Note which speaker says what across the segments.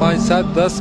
Speaker 1: 5-7-10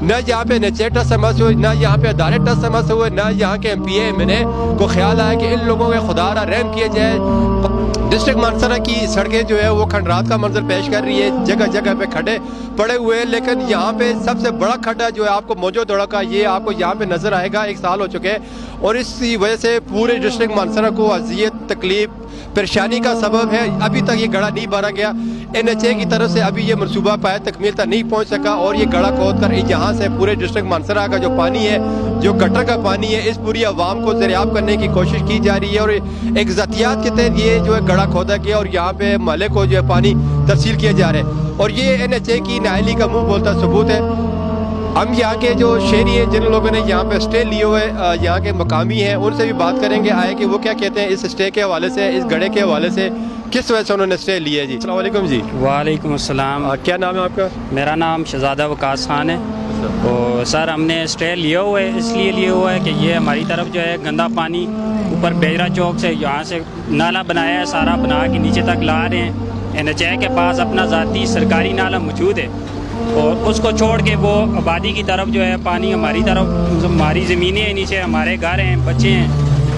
Speaker 2: نہ یہاں پہ NHA ٹرسٹ سمجھ ہوئے، نہ یہاں پہ ادارے ٹرسٹ سمجھ ہوئے، نہ یہاں کے MPA MNA کو خیال آیا کہ ان لوگوں کے خدا را رحم کیا جائے۔ ڈسٹرکٹ مانسرا کی سڑکیں جو ہے وہ کھنڈرات کا منظر پیش کر رہی ہے، جگہ جگہ پہ کھڈے پڑے ہوئے ہیں، لیکن یہاں پہ سب سے بڑا کھڈا جو ہے آپ کو موجو دوڑا کا، یہ آپ کو یہاں پہ نظر آئے گا، 1 سال ہو چکے ہیں، اور اس کی وجہ سے پورے ڈسٹرکٹ مانسرا کو اذیت، تکلیف، پریشانی کا سبب ہے۔ ابھی تک یہ گڑھا نہیں بھرا گیا، NHA کی طرف سے ابھی یہ منصوبہ پائے تکمیل تک نہیں پہنچ سکا، اور یہ گڑھا کھود کر یہاں سے پورے ڈسٹرکٹ مانسرا کا جو پانی ہے، جو گٹر کا پانی ہے، اس پوری عوام کو دریافت کرنے کی کوشش کی جا رہی ہے، اور ایک ذاتیات کے تحت یہ جو ہے گڑھا کھودا گیا اور یہاں پہ محلے کو جو ہے پانی ترسیل کیا جا رہا ہے، اور یہ NHA کی نااہلی کا منہ بولتا ثبوت ہے۔ ہم یہاں کے جو شہری ہیں، جن لوگوں نے یہاں پہ سٹے لیے ہوئے یہاں کے مقامی ہیں، ان سے بھی بات کریں گے آئے کہ وہ کیا کہتے ہیں اس سٹے کے حوالے سے، اس گڑھے کے حوالے سے، کس وجہ سے انہوں نے سٹے لیا ہے۔ جی السلام علیکم جی۔
Speaker 3: وعلیکم السلام۔
Speaker 2: کیا نام ہے آپ کا؟
Speaker 3: میرا نام شہزادہ وقاص خان ہے۔ تو سر ہم نے اسٹے لیا ہوا ہے، اس لیے لیا ہوا ہے کہ یہ ہماری طرف جو ہے گندا پانی اوپر بیجرا چوک سے یہاں سے نالا بنایا ہے، سارا بنا کے نیچے تک لا رہے ہیں۔ NHA کے پاس اپنا ذاتی سرکاری نالا موجود ہے، اور اس کو چھوڑ کے وہ آبادی کی طرف جو ہے پانی ہماری طرف، ہماری زمینیں ہیں، نیچے ہمارے گھر ہیں، بچے ہیں،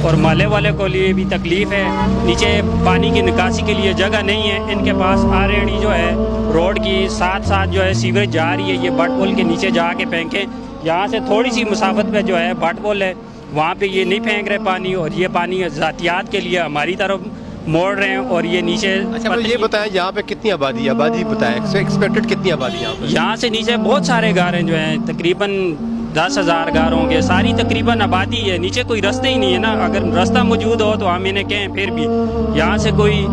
Speaker 3: اور محلے والے کو لیے بھی تکلیف ہے۔ نیچے پانی کی نکاسی کے لیے جگہ نہیں ہے، ان کے پاس آلریڈی جو ہے روڈ کی ساتھ ساتھ جو ہے سیوریج جا رہی ہے، یہ بٹ پول کے نیچے جا کے پھینکیں۔ یہاں سے تھوڑی سی مسافت پہ جو ہے بٹ پول ہے، وہاں پہ یہ نہیں پھینک رہے پانی، اور یہ پانی ذاتیات کے لیے ہماری طرف موڑ رہے ہیں، اور یہ نیچے۔
Speaker 2: اچھا یہ بتائیں یہاں پہ کتنی آبادی ہے؟ آبادی بتائیں ایکسپیکٹڈ کتنی آبادی یہاں پہ؟
Speaker 3: یہاں سے نیچے بہت سارے گھر ہیں جو ہیں، تقریباً 10,000 گھر ہوں گے، ساری تقریباً آبادی ہے، نیچے کوئی رستے ہی نہیں ہے نا۔ اگر رستہ موجود ہو تو ہم انہیں کہیں، پھر بھی یہاں سے کوئی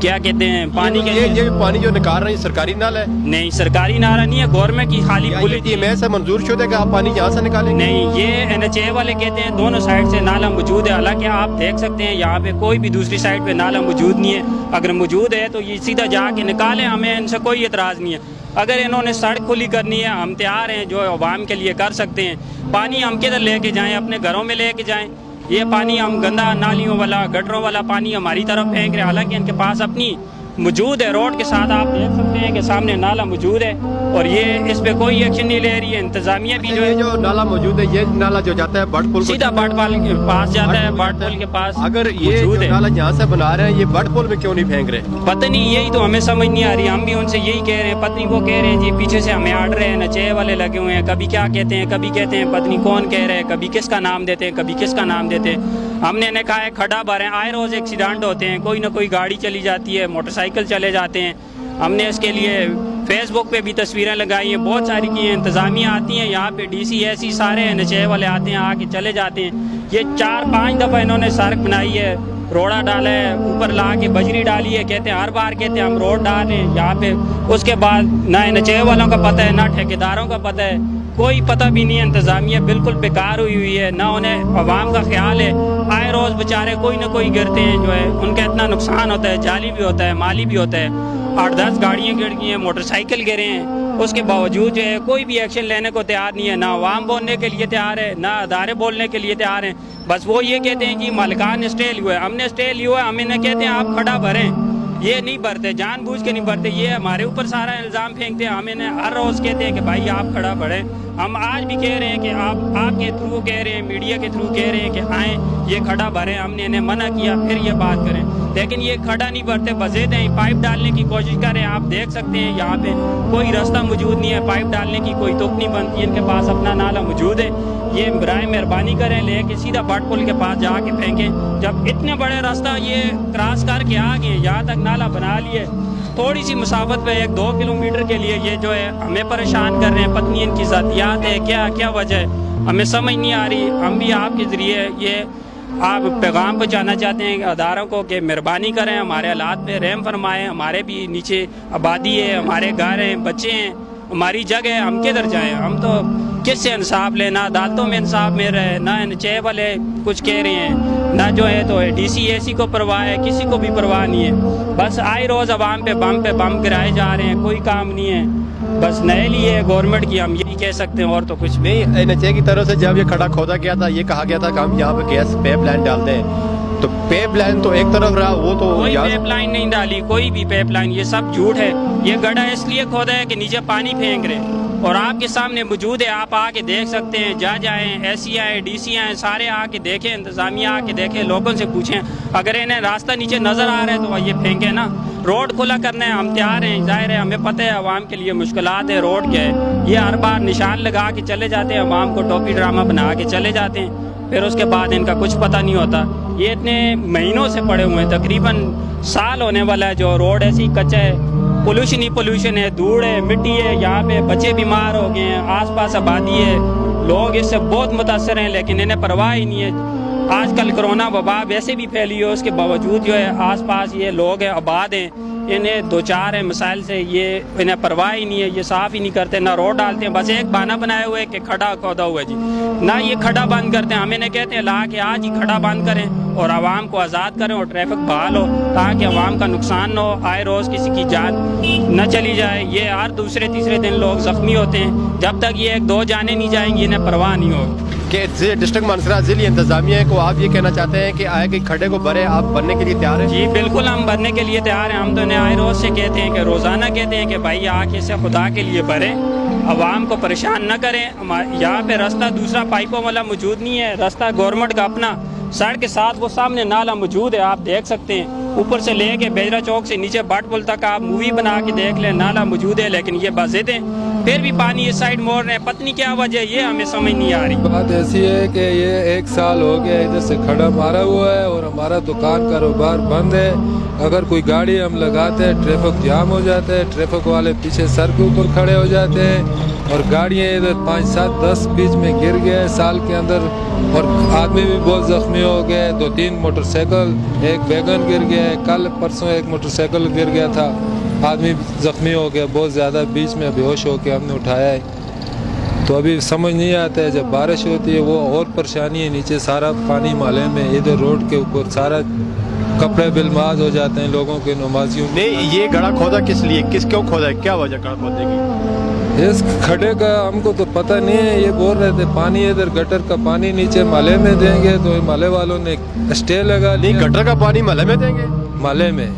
Speaker 3: کیا کہتے ہیں پانی کے
Speaker 2: یہ پانی جو نکال رہے ہیں سرکاری نالا ہے؟
Speaker 3: نہیں، سرکاری نالا نہیں ہے، گورنمنٹ کی خالی پولی تھی۔
Speaker 2: میں سے منظور شدہ کہ آپ پانی یہاں سے نکالیں؟
Speaker 3: نہیں، یہ NHA والے کہتے ہیں دونوں سائڈ سے نالا موجود ہے، حالانکہ آپ دیکھ سکتے ہیں یہاں پہ کوئی بھی دوسری سائڈ پہ نالا موجود نہیں ہے۔ اگر موجود ہے تو یہ سیدھا جا کے نکالیں، ہمیں ان سے کوئی اعتراض نہیں ہے۔ اگر انہوں نے سڑک کھلی کرنی ہے، ہم تیار ہیں، جو عوام کے لیے کر سکتے ہیں۔ پانی ہم کدھر لے کے جائیں؟ اپنے گھروں میں لے کے جائیں؟ یہ پانی ہم گندا نالیوں والا، گٹروں والا پانی ہماری طرف پھینک رہے ہیں، حالانکہ ان کے پاس اپنی موجود ہے۔ روڈ کے ساتھ آپ دیکھ سکتے ہیں کہ سامنے نالا موجود ہے، اور یہ اس پہ کوئی ایکشن نہیں لے رہی ہے۔ انتظامیہ بھی جو ہے،
Speaker 2: جو نالا موجود ہے، یہ نالا جو جاتا ہے بٹ پول،
Speaker 3: سیدھا بٹ پول کے پاس جاتا ہے، بٹ پول کے پاس
Speaker 2: اگر یہ
Speaker 3: موجود ہے۔
Speaker 2: نالا یہاں سے بنا رہے ہیں، یہ بٹ پول میں کیوں نہیں پھینک رہے؟
Speaker 3: پتہ نہیں، یہی تو ہمیں سمجھ نہیں آ رہی۔ ہم بھی ان سے یہی کہہ رہے ہیں، پتہ نہیں وہ کہہ رہے ہیں جی پیچھے سے ہمیں آرڈر ہے، NHA والے لگے ہوئے ہیں، کبھی کیا کہتے ہیں، کبھی کہتے ہیں پتہ نہیں کون کہہ رہے ہیں، کبھی کس کا نام دیتے ہیں، کبھی کس کا نام دیتے ہیں۔ ہم نے انہیں کہا ہے کھڈا بھریں، آئے روز ایکسیڈنٹ ہوتے ہیں، کوئی نہ کوئی گاڑی چلی جاتی ہے، موٹر سائیکل چلے جاتے ہیں۔ ہم نے اس کے لیے فیس بک پہ بھی تصویریں لگائی ہیں، بہت ساری کی ہیں۔ انتظامیہ آتی ہیں یہاں پہ، DC ایسی سارے NHA والے آتے ہیں، آ کے چلے جاتے ہیں۔ یہ 4-5 دفعہ انہوں نے سڑک بنائی ہے، روڑا ڈالا ہے، اوپر لا کے بجری ڈالی ہے، کہتے ہیں ہر بار کہتے ہیں ہم روڈ ڈال رہے ہیں یہاں پہ۔ اس کے بعد نہ NHA والوں کا پتہ ہے، نہ ٹھیکیداروں کا پتہ ہے، کوئی پتہ بھی نہیں ہے۔ انتظامیہ بالکل بیکار ہوئی ہے، نہ انہیں عوام کا خیال ہے۔ آئے روز بیچارے کوئی نہ کوئی گرتے ہیں، جو ہے ان کا اتنا نقصان ہوتا ہے، جالی بھی ہوتا ہے، مالی بھی ہوتا ہے۔ 8-10 گاڑیاں گر گئی ہیں، موٹر سائیکل گرے ہیں، اس کے باوجود جو ہے کوئی بھی ایکشن لینے کو تیار نہیں ہے، نہ عوام بولنے کے لیے تیار ہے، نہ ادارے بولنے کے لیے تیار ہیں۔ بس وہ یہ کہتے ہیں کہ مالکان نے سٹے لیا ہے، ہم نے سٹے لیا ہے، ہم انہیں کہتے ہیں آپ کھڈا بھریں، یہ نہیں بھرتے، جان بوجھ کے نہیں بھرتے، یہ ہمارے اوپر سارا الزام پھینکتے ہیں۔ ہم انہیں ہر روز کہتے ہیں کہ بھائی آپ کھڈا بھریں۔ ہم آج بھی کہہ رہے ہیں کہ آپ کے تھرو کہہ رہے ہیں، میڈیا کے تھرو کہہ رہے ہیں کہ آئیں یہ کھڈا بھریں، ہم نے انہیں منع کیا، پھر یہ بات کریں، لیکن یہ کھڈا نہیں بھرتے، بزید ہیں، پائپ ڈالنے کی کوشش کر رہے ہیں۔ آپ دیکھ سکتے ہیں یہاں پہ کوئی راستہ موجود نہیں ہے، پائپ ڈالنے کی کوئی تک نہیں بنتی، ان کے پاس اپنا نالا موجود ہے۔ یہ برائے مہربانی کریں، لے کے سیدھا بٹ پول کے پاس جا کے پھینکیں۔ جب اتنے بڑے راستہ یہ کراس کر کے آ گئے، یہاں تک نالا بنا لیے، تھوڑی سی مسافت پہ 1-2 کلومیٹر کے لیے یہ جو ہے ہمیں پریشان کر رہے ہیں۔ پتہ نہیں ان کی ذاتیات ہے، کیا وجہ ہے، ہمیں سمجھ نہیں آ رہی۔ ہم بھی آپ کے ذریعے یہ آپ پیغام پہنچانا چاہتے ہیں اداروں کو کہ مہربانی کریں، ہمارے حالات پہ رحم فرمائیں۔ ہمارے بھی نیچے آبادی ہے، ہمارے گھر ہیں، بچے ہیں، ہماری جگہ ہے، ہم کدھر جائیں؟ ہم تو کس سے انصاف لیں؟ نہ عدالتوں میں انصاف مل رہا ہے، نہ NHA والے کچھ کہہ رہے ہیں، نہ جو ہے تو DC AC کو پرواہ ہے، کسی کو بھی پرواہ نہیں ہے۔ بس آئے روز عوام پہ بم گرائے جا رہے ہیں، کوئی کام نہیں ہے، بس نئے لیے گورنمنٹ کی، ہم یہی کہہ سکتے ہیں، اور تو کچھ
Speaker 2: نہیں۔ NHA کی طرف سے جب یہ کھڈا کھودا گیا تھا، یہ کہا گیا تھا کہ ہم یہاں پہ گیس پیپ لائن ڈالتے ہیں، تو پیپ لائن تو ایک طرف رہا، وہ تو
Speaker 3: کوئی پیپ لائن نہیں ڈالی، کوئی بھی پیپ لائن، یہ سب جھوٹ ہے۔ یہ گڑھا اس لیے کھودا ہے کہ نیچے پانی پھینک رہے، اور آپ کے سامنے موجود ہے, آپ آ کے دیکھ سکتے ہیں. جائیں ایس سی آئے ڈی سی آئے سارے آ کے دیکھیں, انتظامیہ آ کے دیکھیں, لوگوں سے پوچھیں. اگر انہیں راستہ نیچے نظر آ رہا ہے تو یہ پھینکیں نا. روڈ کھلا کرنا ہے, ہم تیار ہیں, ظاہر ہے ہمیں پتہ ہے عوام کے لیے مشکلات ہے, روڈ کیا ہے. یہ ہر بار نشان لگا کے چلے جاتے ہیں, عوام کو ٹوپی ڈرامہ بنا کے چلے جاتے ہیں, پھر اس کے بعد ان کا کچھ پتہ نہیں ہوتا. یہ اتنے مہینوں سے پڑے ہوئے ہیں, تقریباً سال ہونے والا ہے جو روڈ ایسی کچا ہے. پولوشن ہی پولوشن ہے, دھوڑ ہے, مٹی ہے, یہاں پہ بچے بیمار ہو گئے ہیں, آس پاس آبادی ہے, لوگ اس سے بہت متاثر ہیں لیکن انہیں پرواہ ہی نہیں ہے. آج کل کرونا وبا ویسے بھی پھیلی ہے, اس کے باوجود جو ہے آس پاس یہ لوگ ہیں, آباد ہیں, انہیں دو چار ہیں مسائل سے, یہ انہیں پرواہ ہی نہیں ہے, یہ صاف ہی نہیں کرتے, نہ روڈ ڈالتے ہیں, بس ایک بہانہ بنائے ہوئے کہ کھڑا کھودا ہوا ہے جی, نہ یہ کھڑا بند کرتے ہیں. ہم انہیں کہتے ہیں لا کہ آج ہی کھڑا بند کریں اور عوام کو آزاد کریں اور ٹریفک بحال ہو تاکہ عوام کا نقصان نہ ہو, آئے روز کسی کی جان نہ چلی جائے. یہ ہر دوسرے تیسرے دن لوگ زخمی ہوتے ہیں, جب تک یہ ایک دو جانیں نہیں جائیں گی انہیں پرواہ نہیں ہوگی.
Speaker 2: کہ ڈسٹرکٹ مانسرا ضلعی انتظامیہ کو آپ یہ کہنا چاہتے ہیں کہ آئے کہ کھڈے کو بھرے, آپ بھرنے کے لیے تیار ہیں؟
Speaker 3: جی بالکل, ہم بھرنے کے لیے تیار ہیں. ہم تو انہیں آئے روز سے کہتے ہیں کہ روزانہ کہتے ہیں کہ بھائی آ کے اسے خدا کے لیے بھریں, عوام کو پریشان نہ کریں. یہاں پہ راستہ دوسرا پائپوں والا موجود نہیں ہے, راستہ گورنمنٹ کا اپنا, سڑک کے ساتھ وہ سامنے نالا موجود ہے, آپ دیکھ سکتے ہیں. اوپر سے لے کے بیجرا چوک سے نیچے بٹ پل تک آپ مووی بنا کے دیکھ لیں, نالا موجود ہے لیکن یہ بازد ہیں, پھر بھی پانی اس سائڈ موڑ رہے ہیں. پتہ نہیں کیا وجہ, یہ ہمیں سمجھ نہیں آ رہی.
Speaker 1: بات ایسی ہے کہ یہ 1 سال ہو گیا ادھر سے کھڑا مارا ہوا ہے اور ہمارا دکان کاروبار بند ہے. اگر کوئی گاڑی ہم لگاتے ہیں ٹریفک جام ہو جاتا ہے, ٹریفک والے پیچھے سر کے اوپر کھڑے ہو جاتے ہیں اور گاڑیاں ادھر 5 7 10 بیچ میں گر گئے سال کے اندر, اور آدمی بھی بہت زخمی ہو گئے. 2 3 موٹر سائیکل, ایک ویگن گر گیا ہے, کل پرسوں ایک موٹر سائیکل گر گیا تھا, آدمی زخمی ہو گیا بہت زیادہ, بیچ میں بے ہوش ہو کے ہم نے اٹھایا ہے. تو ابھی سمجھ نہیں آتا ہے, جب بارش ہوتی ہے وہ اور پریشانی ہے, نیچے سارا پانی محلے میں, ادھر روڈ کے اوپر سارا کپڑے بلماز ہو جاتے ہیں لوگوں کے, نمازیوں.
Speaker 2: نہیں, یہ گڑھا کھودا کس لیے, کیوں کھودا ہے, کیا وجہ گڑھا کھودنے کی؟
Speaker 1: اس کھڈے کا ہم کو تو پتہ نہیں ہے. یہ بول رہے تھے پانی ادھر گٹر کا پانی نیچے محلے میں دیں گے, تو محلے والوں نے اسٹے لگا لی.
Speaker 2: نہیں, گٹر کا پانی محلے میں دیں گے؟
Speaker 1: محلے میں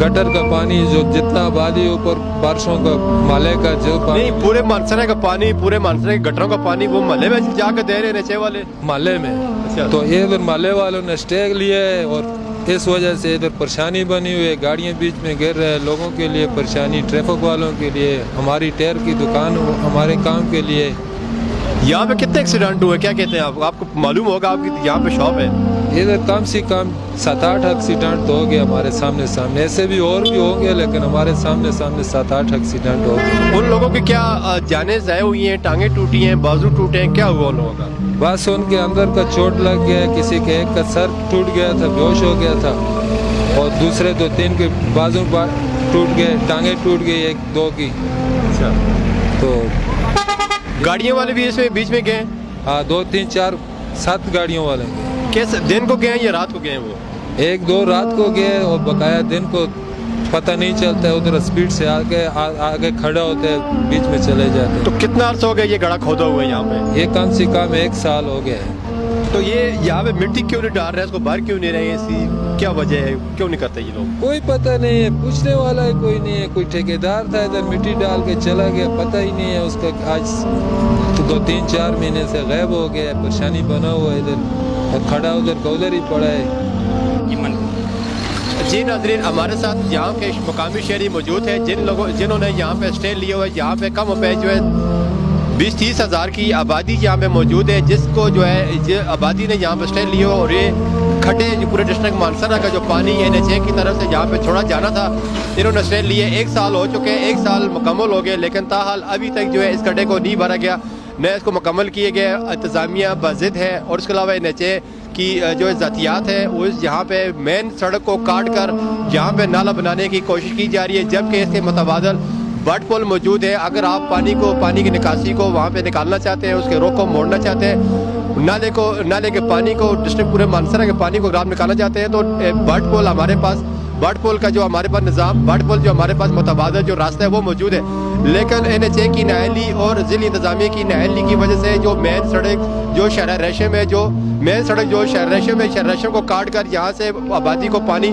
Speaker 1: گٹر کا پانی جو جتنا آبادی اوپر بارشوں کا محلے کا جو پانی,
Speaker 2: نہیں, پورے مانسرا کا پانی, پورے مانسرا کے گٹروں کا پانی وہ محلے میں جا کے دے رہے ہیں نیچے والے
Speaker 1: محلے میں.
Speaker 2: اچھا.
Speaker 1: تو یہ ادھر محلے والوں نے اسٹے لیا ہے اور اس وجہ سے ادھر پریشانی بنی ہوئی ہے. گاڑیاں بیچ میں گر رہے ہیں, لوگوں کے لیے پریشانی, ٹریفک والوں کے لیے, ہماری ٹائر کی دکان ہمارے کام کے لیے.
Speaker 2: یہاں پہ کتنے ایکسیڈنٹ ہوئے, کیا کہتے ہیں آپ کو معلوم ہوگا, آپ کی یہاں پہ شاپ ہے,
Speaker 1: ادھر کم سے کم 7 8 ایکسیڈنٹ تو ہو گیا ہمارے سامنے, ایسے بھی اور بھی ہوں گے لیکن ہمارے سامنے 7 8 ایکسیڈنٹ ہو گئے.
Speaker 2: ان لوگوں کی کیا جانیں ضائع ہوئی ہیں, ٹانگیں ٹوٹی ہیں, بازو ٹوٹے ہیں, کیا ہوا ان لوگوں کا؟
Speaker 1: بس ان کے اندر کا چوٹ لگ گیا, کسی کے ایک کا سر ٹوٹ گیا تھا, بے ہوش ہو گیا تھا, اور دوسرے 2 3 کے بازو ٹوٹ گئے, ٹانگیں ٹوٹ گئی 1 2 کی.
Speaker 2: اچھا.
Speaker 1: تو
Speaker 2: گاڑیوں والے بھی اس میں بیچ میں گئے؟
Speaker 1: ہاں 2 3 4 7 گاڑیوں والے گئے.
Speaker 2: کیسے, دن کو گئے یا رات کو گئے وہ؟
Speaker 1: 1 2 رات کو گئے اور بقایا دن کو پتہ نہیں چلتا ہے, ادھر اسپیڈ سے آگے کھڑا ہوتے ہیں, بیچ میں چلے جاتے ہیں.
Speaker 2: تو کتنا عرصہ ہو گیا یہ گڑھا کھودا ہوا ہے یہاں پہ؟
Speaker 1: یہ کم سے کم 1 سال ہو گیا ہے.
Speaker 2: تو یہ یہاں پہ مٹی کیوں نہیں ڈال رہے ہیں, اس کو باہر کیوں نہیں رہے, ایسی کیا وجہ ہے, کیوں نہیں کرتے یہ لوگ؟
Speaker 1: کوئی پتہ نہیں ہے, پوچھنے والا ہے کوئی نہیں ہے. کوئی ٹھیکیدار تھا ادھر مٹی ڈال کے چلا گیا, پتہ ہی نہیں ہے اس کا. آج تو 2 3 4 مہینے سے غائب ہو گیا, پریشانی بنا ہوا ہے ادھر, اور کھڑا ادھر کا ادھر ہی پڑا ہے.
Speaker 2: جی ناظرین, ہمارے ساتھ یہاں کے مقامی شہری موجود ہیں جنہوں نے یہاں پہ اسٹے لیے ہوئے. یہاں پہ کم پہ جو ہے 20 30 ہزار کی آبادی یہاں پہ موجود ہے, جس کو جو ہے آبادی نے یہاں پہ اسٹے لیے ہو, اور یہ کھڈے جو پورے ڈسٹرکٹ مانسرا کا جو پانی NH کی طرف سے یہاں پہ چھوڑا جانا تھا, انہوں نے اسٹے لیے. 1 سال ہو چکے, 1 سال مکمل ہو گئے, لیکن تاحال ابھی تک جو ہے اس کھڈے کو نہیں بھرا گیا, نہ اس کو مکمل کیے گئے. انتظامیہ بضد ہے, اور اس کے علاوہ NH کی جو ذاتیات ہے وہ یہاں پہ مین سڑک کو کاٹ کر یہاں پہ نالا بنانے کی کوشش کی جا رہی ہے, جبکہ اس کے متبادل بٹ پول موجود ہے. اگر آپ پانی کی نکاسی کو وہاں پہ نکالنا چاہتے ہیں, اس کے رخ کو موڑنا چاہتے ہیں, نالے کے پانی کو, ڈسٹرکٹ پورے مانسرا کے پانی کو گرام نکالنا چاہتے ہیں, تو بٹ پول ہمارے پاس, بٹ پول کا جو ہمارے پاس نظام, بٹ پول جو ہمارے پاس متبادل جو راستہ ہے وہ موجود ہے. لیکن NH کی نااہلی اور ضلع انتظامیہ کی نااہلی کی وجہ سے جو مین سڑک جو شہر ریشم ہے, جو مین سڑک جو شہر ریشم ہے, شہر ریشم کو کاٹ کر یہاں سے آبادی کو پانی